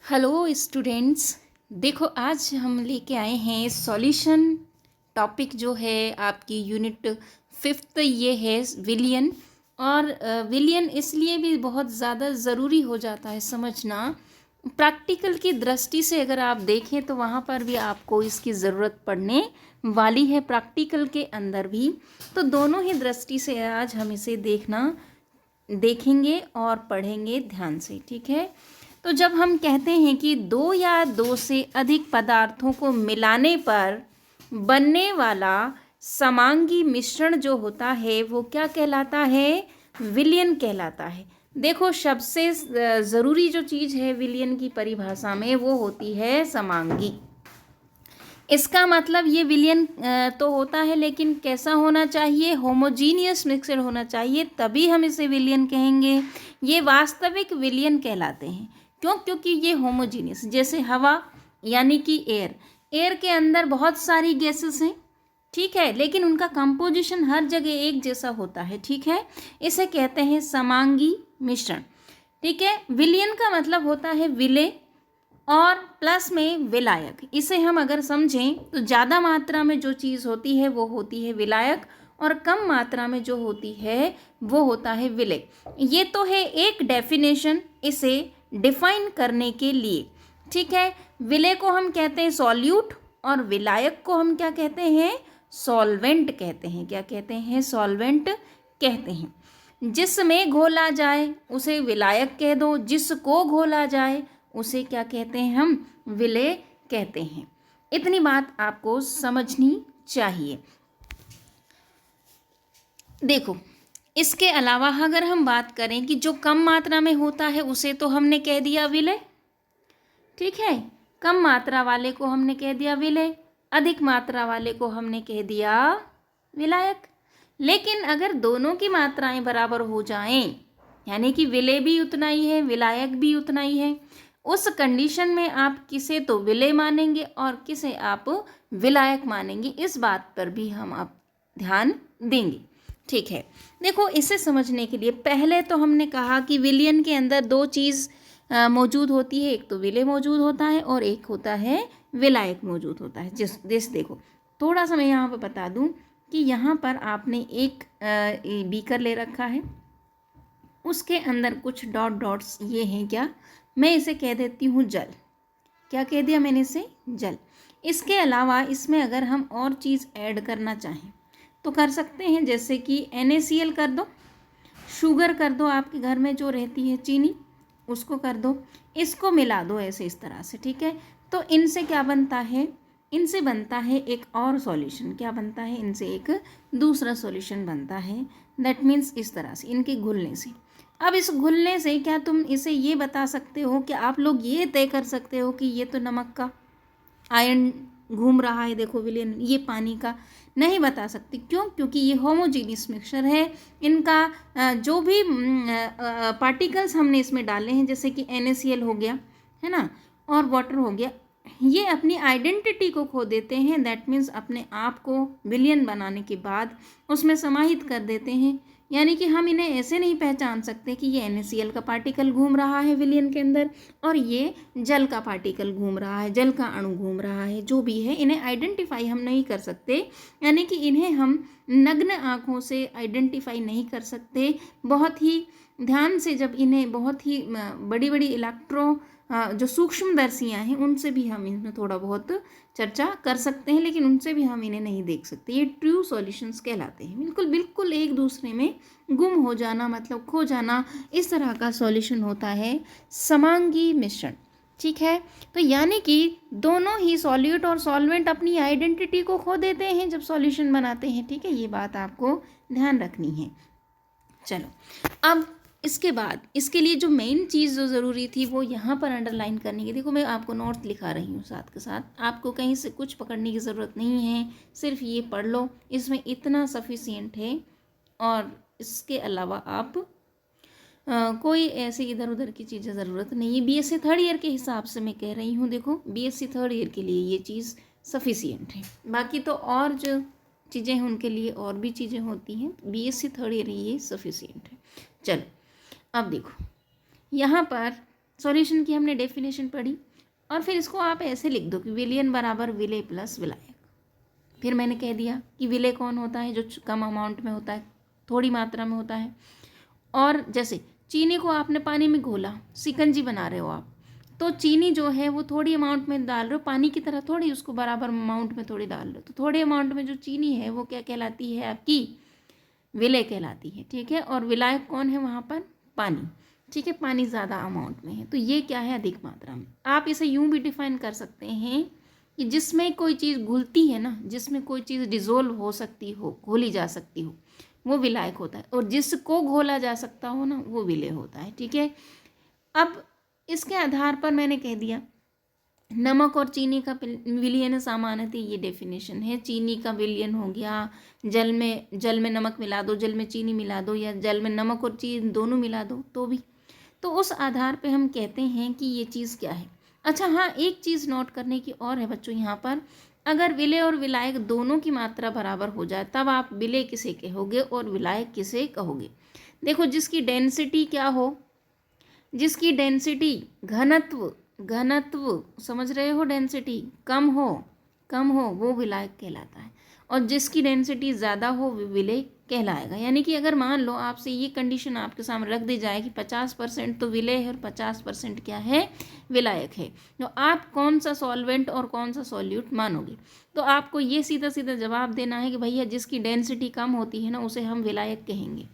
Hello students. देखो आज हम लेके आए हैं सॉल्यूशन। टॉपिक जो है आपकी यूनिट 5th ये है विलियन। और विलियन इसलिए भी बहुत ज़्यादा ज़रूरी हो जाता है समझना। प्रैक्टिकल की दृष्टि से अगर आप देखें तो वहाँ पर भी आपको इसकी ज़रूरत पड़ने वाली है, प्रैक्टिकल के अंदर भी। तो दोनों ही दृष्टि से आज हम इसे देखेंगे और पढ़ेंगे ध्यान से, ठीक है। तो जब हम कहते हैं कि दो या दो से अधिक पदार्थों को मिलाने पर बनने वाला समांगी मिश्रण जो होता है वो क्या कहलाता है? विलयन कहलाता है। देखो सबसे ज़रूरी जो चीज़ है विलयन की परिभाषा में वो होती है समांगी। इसका मतलब ये विलयन तो होता है, लेकिन कैसा होना चाहिए? होमोजीनियस मिक्सर होना चाहिए, तभी हम इसे विलयन कहेंगे। ये वास्तविक विलयन कहलाते हैं। क्यों? क्योंकि ये होमोजीनियस, जैसे हवा यानी कि एयर के अंदर बहुत सारी गैसेस हैं, ठीक है, लेकिन उनका कंपोजिशन हर जगह एक जैसा होता है, ठीक है। इसे कहते हैं समांगी मिश्रण, ठीक है। विलयन का मतलब होता है विलय और प्लस में विलायक। इसे हम अगर समझें तो ज़्यादा मात्रा में जो चीज़ होती है वो होती है विलायक, और कम मात्रा में जो होती है वो होता है विलय। ये तो है एक डेफिनेशन इसे डिफाइन करने के लिए, ठीक है। विलय को हम कहते हैं सॉल्यूट और विलायक को हम क्या कहते हैं? सॉल्वेंट कहते हैं। क्या कहते हैं? सॉल्वेंट कहते हैं। जिसमें घोला जाए उसे विलायक कह दो, जिसको घोला जाए उसे क्या कहते हैं? हम विलय कहते हैं। इतनी बात आपको समझनी चाहिए। देखो इसके अलावा अगर हम बात करें कि जो कम मात्रा में होता है उसे तो हमने कह दिया विलय, ठीक है। कम मात्रा वाले को हमने कह दिया विलय, अधिक मात्रा वाले को हमने कह दिया विलायक। लेकिन अगर दोनों की मात्राएं बराबर हो जाएं, यानी कि विलय भी उतना ही है विलायक भी उतना ही है, उस कंडीशन में आप किसे तो विलय मानेंगे और किसे आप विलायक मानेंगे, इस बात पर भी हम आप ध्यान देंगे, ठीक है। देखो इसे समझने के लिए पहले तो हमने कहा कि विलयन के अंदर दो चीज़ मौजूद होती है, एक तो विलय मौजूद होता है और एक होता है विलायक मौजूद होता है। जिस देखो थोड़ा सा मैं यहाँ पर बता दूँ कि यहाँ पर आपने एक बीकर ले रखा है, उसके अंदर कुछ डॉट्स ये हैं, क्या मैं इसे कह देती हूँ जल। क्या कह दिया मैंने? इसे जल। इसके अलावा इसमें अगर हम और चीज़ ऐड करना चाहें तो कर सकते हैं, जैसे कि NaCl कर दो, शुगर कर दो, आपके घर में जो रहती है चीनी उसको कर दो, इसको मिला दो ऐसे इस तरह से, ठीक है। तो इनसे क्या बनता है? इनसे बनता है एक और सॉल्यूशन। क्या बनता है? इनसे एक दूसरा सॉल्यूशन बनता है। दैट मीन्स इस तरह से इनके घुलने से। अब इस घुलने से क्या तुम इसे ये बता सकते हो कि आप लोग ये तय कर सकते हो कि ये तो नमक का आयन घूम रहा है, देखो विलयन, ये पानी का नहीं बता सकते। क्यों? क्योंकि ये होमोजीनियस मिक्सचर है। इनका जो भी पार्टिकल्स हमने इसमें डाले हैं, जैसे कि NaCl हो गया है ना, और वाटर हो गया, ये अपनी आइडेंटिटी को खो देते हैं। दैट मीन्स अपने आप को विलयन बनाने के बाद उसमें समाहित कर देते हैं। यानी कि हम इन्हें ऐसे नहीं पहचान सकते कि ये NaCl का पार्टिकल घूम रहा है विलयन के अंदर और ये जल का पार्टिकल घूम रहा है, जल का अणु घूम रहा है, जो भी है इन्हें आइडेंटिफाई हम नहीं कर सकते। यानी कि इन्हें हम नग्न आँखों से आइडेंटिफाई नहीं कर सकते। बहुत ही ध्यान से जब इन्हें बहुत ही बड़ी बड़ी जो सूक्ष्मदर्शियाँ हैं उनसे भी हम इनमें थोड़ा बहुत चर्चा कर सकते हैं, लेकिन उनसे भी हम इन्हें नहीं देख सकते। ये ट्रू सॉल्यूशंस कहलाते हैं। बिल्कुल एक दूसरे में गुम हो जाना, मतलब खो जाना, इस तरह का सॉल्यूशन होता है समांगी मिश्रण, ठीक है। तो यानी कि दोनों ही सॉल्यूट और सॉल्वेंट अपनी आइडेंटिटी को खो देते हैं जब सॉल्यूशन बनाते हैं, ठीक है। ये बात आपको ध्यान रखनी है। चलो अब इसके बाद इसके लिए जो मेन चीज़ जो ज़रूरी थी वो यहाँ पर अंडरलाइन करने की, देखो मैं आपको नोट्स लिखा रही हूँ साथ के साथ, आपको कहीं से कुछ पकड़ने की ज़रूरत नहीं है, सिर्फ ये पढ़ लो, इसमें इतना सफिशिएंट है। और इसके अलावा आप कोई ऐसी इधर उधर की चीज़ें ज़रूरत नहीं है। BSc थर्ड ईयर के हिसाब से मैं कह रही हूँ, देखो BSc थर्ड ईयर के लिए ये चीज़ सफिशिएंट है। बाकी तो और जो चीज़ें हैं उनके लिए और भी चीज़ें होती हैं, BSc थर्ड ईयर ये सफिशिएंट है। चलो अब देखो यहाँ पर सॉल्यूशन की हमने डेफिनेशन पढ़ी और फिर इसको आप ऐसे लिख दो कि विलियन बराबर विलेय प्लस विलायक। फिर मैंने कह दिया कि विलेय कौन होता है, जो कम अमाउंट में होता है, थोड़ी मात्रा में होता है। और जैसे चीनी को आपने पानी में घोला, शिकंजी बना रहे हो आप, तो चीनी जो है वो थोड़ी अमाउंट में डाल रहे हो, पानी की तरह थोड़ी उसको बराबर अमाउंट में थोड़ी डाल रहे हो, तो थोड़े अमाउंट में जो चीनी है वो क्या कहलाती है, आपकी विलेय कहलाती है। ठीक है, और विलायक कौन है वहाँ पर, पानी। ठीक है, पानी ज़्यादा अमाउंट में है, तो ये क्या है, अधिक मात्रा में। आप इसे यूं भी डिफाइन कर सकते हैं कि जिसमें कोई चीज़ घुलती है ना, जिसमें कोई चीज़ डिज़ोल्व हो सकती हो, घोली जा सकती हो, वो विलायक होता है, और जिसको घोला जा सकता हो ना, वो विलेय होता है। ठीक है, अब इसके आधार पर मैंने कह दिया नमक और चीनी का विलयन सामान्यतः ये डेफिनेशन है। चीनी का विलयन हो गया, जल में नमक मिला दो, जल में चीनी मिला दो, या जल में नमक और चीनी दोनों मिला दो तो भी, तो उस आधार पे हम कहते हैं कि ये चीज़ क्या है। अच्छा हाँ, एक चीज़ नोट करने की और है बच्चों यहाँ पर, अगर विलेय और विलायक दोनों की मात्रा बराबर हो जाए तब आप विलेय किसे कहोगे और विलायक किसे कहोगे। देखो, जिसकी डेंसिटी क्या हो, जिसकी डेंसिटी घनत्व घनत्व समझ रहे हो, डेंसिटी कम हो वो विलायक कहलाता है, और जिसकी डेंसिटी ज़्यादा हो वो विलेय कहलाएगा। यानी कि अगर मान लो आपसे ये कंडीशन आपके सामने रख दी जाए कि 50% तो विलेय है और 50% क्या है, विलायक है, तो आप कौन सा सॉल्वेंट और कौन सा सॉल्यूट मानोगे। तो आपको ये सीधा सीधा जवाब देना है कि भैया जिसकी डेंसिटी कम होती है ना, उसे हम विलायक कहेंगे।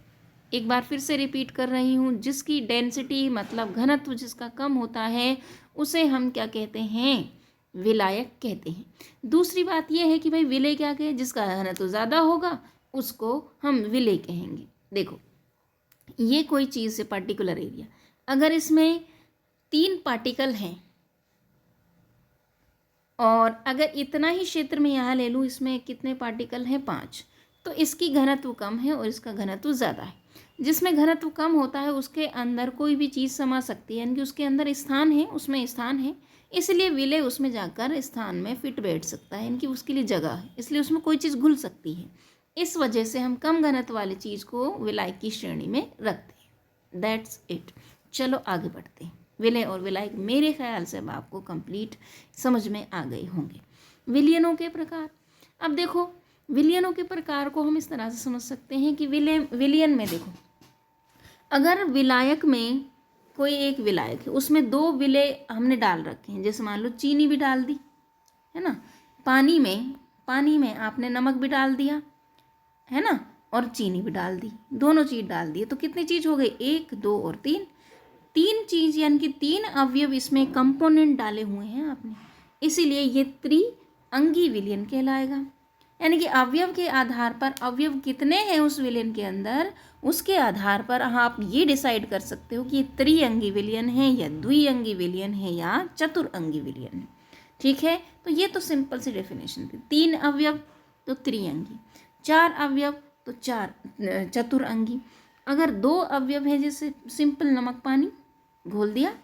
एक बार फिर से रिपीट कर रही हूँ, जिसकी डेंसिटी मतलब घनत्व जिसका कम होता है उसे हम क्या कहते हैं, विलायक कहते हैं। दूसरी बात यह है कि भाई विलेय क्या कहे, जिसका घनत्व ज़्यादा होगा उसको हम विलेय कहेंगे। देखो, ये कोई चीज़ से पर्टिकुलर एरिया, अगर इसमें 3 पार्टिकल हैं और अगर इतना ही क्षेत्र में यहाँ ले लूँ, इसमें कितने पार्टिकल हैं, 5, तो इसकी घनत्व कम है और इसका घनत्व ज़्यादा है। जिसमें घनत्व कम होता है उसके अंदर कोई भी चीज़ समा सकती है, यानी कि उसके अंदर स्थान है, उसमें स्थान है, इसलिए विलेय उसमें जाकर स्थान में फिट बैठ सकता है, यानी कि उसके लिए जगह है, इसलिए उसमें कोई चीज़ घुल सकती है। इस वजह से हम कम घनत्व वाली चीज़ को विलायक की श्रेणी में रखते हैं। That's it. चलो आगे बढ़ते हैं। विलेय और विलायक मेरे ख्याल से अब आपको कंप्लीट समझ में आ गए होंगे। विलयनों के प्रकार, अब देखो विलयनों के प्रकार को हम इस तरह से समझ सकते हैं कि विलयन में देखो, अगर विलायक में कोई एक विलायक है, उसमें 2 विलेय हमने डाल रखे हैं, जैसे मान लो चीनी भी डाल दी है ना, पानी में आपने नमक भी डाल दिया है ना, और चीनी भी डाल दी, दोनों चीज़ डाल दी, तो कितनी चीज़ हो गई, 1 2 और 3, 3 चीज़, यानी कि 3 अवयव इसमें कंपोनेंट डाले हुए हैं आपने, इसीलिए ये त्रिअंगी विलयन कहलाएगा। यानी कि अवयव के आधार पर, अवयव कितने हैं उस विलयन के अंदर, उसके आधार पर आप ये डिसाइड कर सकते हो कि ये त्रिअंगी विलयन है या द्विअंगी विलयन है या चतुरअंगी विलयन है। ठीक है, तो ये तो सिंपल सी डेफिनेशन थी। 3 अवयव तो त्रिअंगी, 4 अवयव तो चतुरअंगी, अगर 2 अवयव है जैसे सिंपल नमक पानी घोल दिया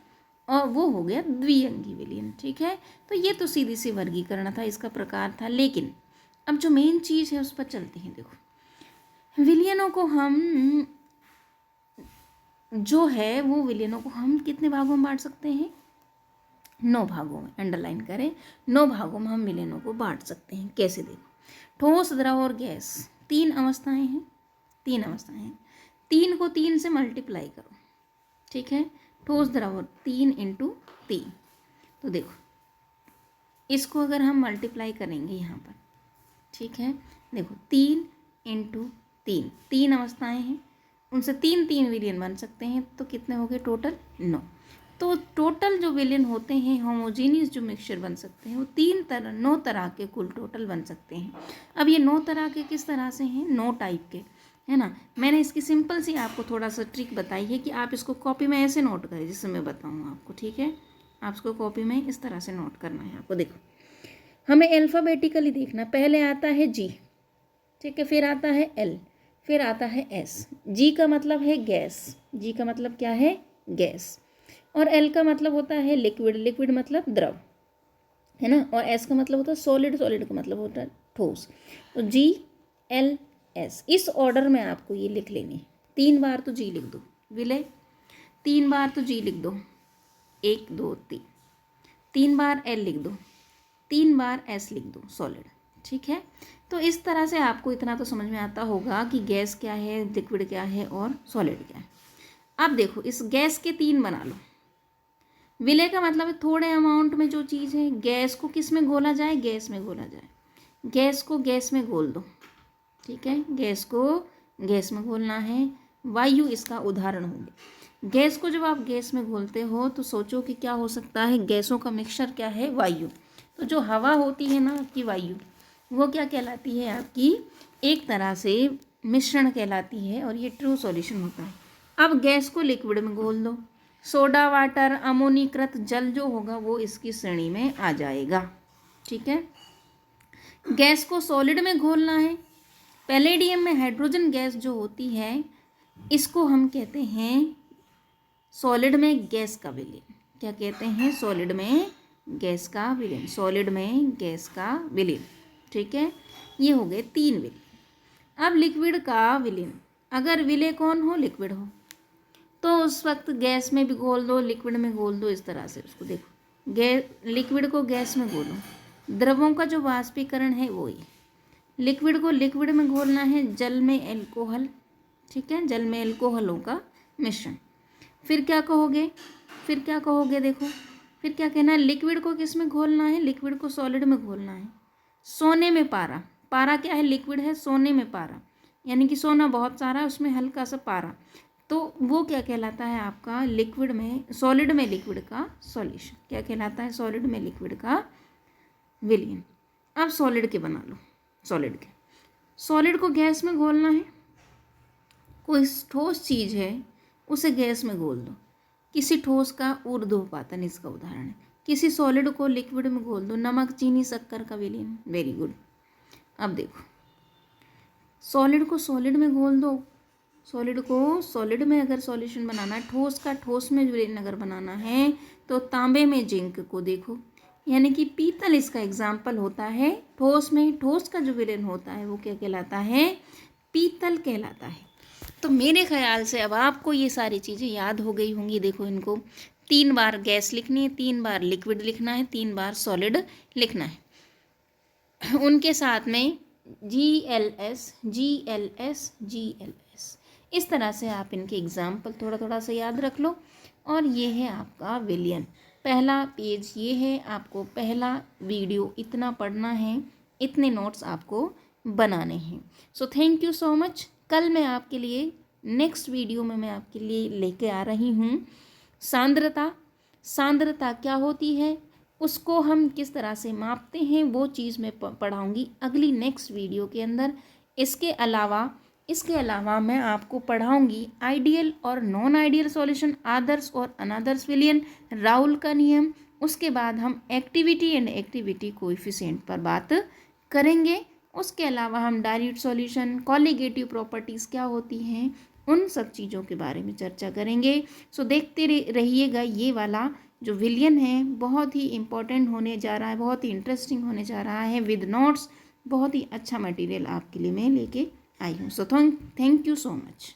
और वो हो गया द्विअंगी विलयन। ठीक है, तो ये तो सीधी सी वर्गीकरण था, इसका प्रकार था। लेकिन अब जो मेन चीज़ है उस पर चलते हैं। देखो, विलयनों को हम जो है वो विलयनों को हम कितने भागों में बांट सकते हैं, 9 भागों में। अंडरलाइन करें, 9 भागों में हम विलयनों को बांट सकते हैं। कैसे, देखो, ठोस, द्रव और गैस, 3 अवस्थाएं हैं, 3 अवस्थाएं हैं, 3 को 3 से मल्टीप्लाई करो। ठीक है, ठोस, द्रव और 3 × 3, तो देखो इसको अगर हम मल्टीप्लाई करेंगे यहाँ पर, ठीक है, देखो 3 × 3, 3 अवस्थाएं हैं, उनसे 3 3 विलयन बन सकते हैं, तो कितने हो गए टोटल, 9। तो टोटल जो विलयन होते हैं, होमोजीनियस जो मिक्सचर बन सकते हैं, वो 9 तरह के कुल टोटल बन सकते हैं। अब ये 9 तरह के किस तरह से हैं, 9 टाइप के, है ना। मैंने इसकी सिंपल सी आपको थोड़ा सा ट्रिक बताई है कि आप इसको कॉपी में ऐसे नोट करें जिससे मैं बताऊँ आपको। ठीक है, आप इसको कॉपी में इस तरह से नोट करना है आपको। देखो, हमें अल्फ़ाबेटिकली देखना, पहले आता है जी, ठीक है, फिर आता है एल, फिर आता है एस। जी का मतलब है गैस, जी का मतलब क्या है, गैस, और एल का मतलब होता है लिक्विड, लिक्विड मतलब द्रव, है ना, और एस का मतलब होता है सॉलिड, सॉलिड का मतलब होता है ठोस। तो जी एल एस, इस ऑर्डर में आपको ये लिख लेनी। 3 बार तो जी लिख दो विलय, 3 बार तो जी लिख दो 1 2 3, 3 बार L लिख दो, 3 बार S लिख दो, सॉलिड। ठीक है, तो इस तरह से आपको इतना तो समझ में आता होगा कि गैस क्या है, लिक्विड क्या है और सॉलिड क्या है। अब देखो इस गैस के 3 बना लो। विलय का मतलब है थोड़े अमाउंट में जो चीज़ है, गैस को किस में घोला जाए, गैस में घोला जाए। गैस को गैस में घोल दो। ठीक है, गैस को गैस में घोलना है। वायु इसका उदाहरण होगी। गैस को जब आप गैस में घोलते हो तो सोचो कि क्या हो सकता है, गैसों का मिक्सचर क्या है, वायु। तो जो हवा होती है ना आपकी, वायु, वो क्या कहलाती है, आपकी एक तरह से मिश्रण कहलाती है, और ये ट्रू सॉल्यूशन होता है। अब गैस को लिक्विड में घोल दो, सोडा वाटर अमोनीकृत जल जो होगा वो इसकी श्रेणी में आ जाएगा। ठीक है, गैस को सॉलिड में घोलना है। पैलेडियम में हाइड्रोजन गैस जो होती है, इसको हम कहते हैं सॉलिड में गैस का विलयन। क्या कहते हैं, सॉलिड में गैस का विलयन, सॉलिड में गैस का विलयन। ठीक है, ये हो गए 3 विलयन। अब लिक्विड का विलयन, अगर विलय कौन हो, लिक्विड हो, तो उस वक्त गैस में भी घोल दो, लिक्विड में घोल दो, इस तरह से उसको देखो। लिक्विड को गैस में घोलो, द्रवों का जो वाष्पीकरण है वो ही। लिक्विड को लिक्विड में घोलना है, जल में एल्कोहल। ठीक है, जल में एल्कोहलों का मिश्रण। फिर क्या कहोगे, देखो फिर क्या कहना है, लिक्विड को किस में घोलना है, लिक्विड को सॉलिड में घोलना है। सोने में पारा, पारा क्या है, लिक्विड है, सोने में पारा, यानी कि सोना बहुत सारा, उसमें हल्का सा पारा, तो वो क्या कहलाता है आपका, लिक्विड में, सॉलिड में लिक्विड का सॉल्यूशन। क्या कहलाता है, सॉलिड में लिक्विड का विलयन। अब सॉलिड के बना लो, सॉलिड को गैस में घोलना है। कोई ठोस चीज़ है उसे गैस में घोल दो, किसी ठोस का ऊर्ध्वपातन इसका उदाहरण है। किसी सॉलिड को लिक्विड में घोल दो, नमक चीनी शक्कर का विलयन। Very good. अब देखो सॉलिड को सॉलिड में घोल दो, सॉलिड को सॉलिड में अगर सॉल्यूशन बनाना है, ठोस का ठोस में विलयन अगर बनाना है, तो तांबे में जिंक को देखो, यानी कि पीतल इसका एग्जाम्पल होता है। ठोस में ठोस का जो विलयन होता है वो क्या कहलाता है, पीतल कहलाता है। तो मेरे ख्याल से अब आपको ये सारी चीज़ें याद हो गई होंगी। देखो इनको 3 बार गैस लिखनी है, 3 बार लिक्विड लिखना है, 3 बार सॉलिड लिखना है। उनके साथ में GLS GLS GLS, इस तरह से आप इनके एग्जाम्पल थोड़ा थोड़ा सा याद रख लो। और ये है आपका विलयन। पहला पेज ये है, आपको पहला वीडियो इतना पढ़ना है, इतने नोट्स आपको बनाने हैं। So thank you so much. कल मैं आपके लिए नेक्स्ट वीडियो में मैं आपके लिए लेके आ रही हूँ सांद्रता। सांद्रता क्या होती है, उसको हम किस तरह से मापते हैं, वो चीज़ मैं पढ़ाऊँगी अगली नेक्स्ट वीडियो के अंदर। इसके अलावा मैं आपको पढ़ाऊँगी आइडियल और नॉन आइडियल सॉल्यूशन, आदर्श और अनादर्श विलयन, राउल का नियम। उसके बाद हम एक्टिविटी एंड एक्टिविटी कोएफिशिएंट पर बात करेंगे। उसके अलावा हम डायल्यूट सॉल्यूशन, कॉलिगेटिव प्रॉपर्टीज़ क्या होती हैं, उन सब चीज़ों के बारे में चर्चा करेंगे। सो देखते रहिएगा। ये वाला जो विलयन है बहुत ही इम्पोर्टेंट होने जा रहा है, बहुत ही इंटरेस्टिंग होने जा रहा है। विद नोट्स बहुत ही अच्छा मटेरियल आपके लिए मैं लेके आई हूँ। So thank you so much.